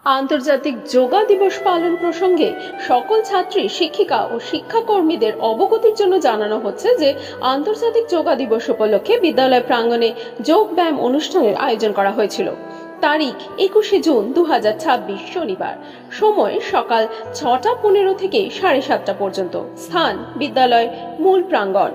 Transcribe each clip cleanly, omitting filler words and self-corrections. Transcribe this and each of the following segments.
আন্তর্জাতিক যোগা দিবস পালন প্রসঙ্গে সকল ছাত্রী, শিক্ষিকা ও শিক্ষাকর্মীদের অবগতির জন্য জানানো হচ্ছে যে আন্তর্জাতিক যোগা দিবস উপলক্ষে বিদ্যালয় প্রাঙ্গণে যোগ ব্যায়াম অনুষ্ঠানের আয়োজন করা হয়েছিল। তারিখ 21শে জুন 2026 শনিবার। সময় সকাল 6টা 15 থেকে 7:30 পর্যন্ত। স্থান বিদ্যালয় মূল প্রাঙ্গণ।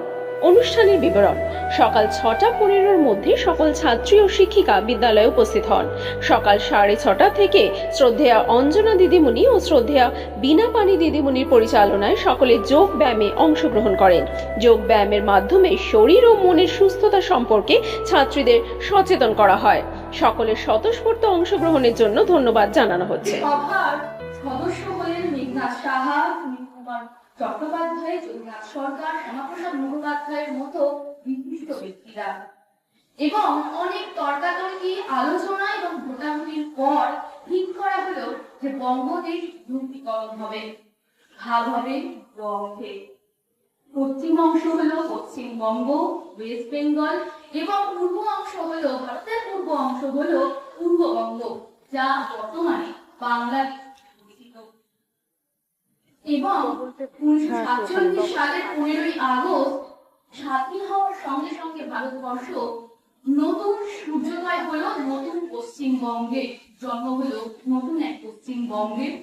অনুষ্ঠানের বিবরণ: সকাল 6টা 15-র মধ্যে সকল ছাত্রী ও শিক্ষিকা বিদ্যালয়ে উপস্থিত হন। সকাল 6:30 থেকে শ্রদ্ধেয়া অঞ্জনা দিদিমণি ও শ্রদ্ধেয়া বীণা পানি দিদিমণির পরিচালনায় সকলে যোগ ব্যায়ামে অংশগ্রহণ করেন। যোগ ব্যায়ামের মাধ্যমে শরীর ও মনের সুস্থতা সম্পর্কে ছাত্রীদের সচেতন করা হয়। সকলের স্বতঃস্ফূর্ত অংশগ্রহণের জন্য ধন্যবাদ জানানো হচ্ছে। সদস্য হলেন মেঘনাথ সাহা, সুনীল কুমার চট্টোপাধ্যায়, জগন্নাথ সরকার, শ্যামাপ্রসাদ মুখোপাধ্যায়ের মতো বিশিষ্ট ব্যক্তিরা, এবং অনেক তর্কাতর্কি, আলোচনা এবং ভোটাভুটির পর ঠিক করা হলো যে বঙ্গদেশ দুর্নীতিকরণ হবে, ভাগ হবে অংশে। পশ্চিম অংশ হলো পশ্চিমবঙ্গ, ওয়েস্ট বেঙ্গল, এবং পূর্ব অংশ হলো, ভারতের পূর্ব অংশ হলো পূর্ববঙ্গ, যা বর্তমানে বাংলাদেশ। এবং 1947 সালের 15ই আগস্ট স্বাধীন হওয়ার সঙ্গে সঙ্গে ভারতবর্ষ নতুন সূর্যোদয় হলো, নতুন পশ্চিমবঙ্গে জন্ম হলো, নতুন এক পশ্চিমবঙ্গের।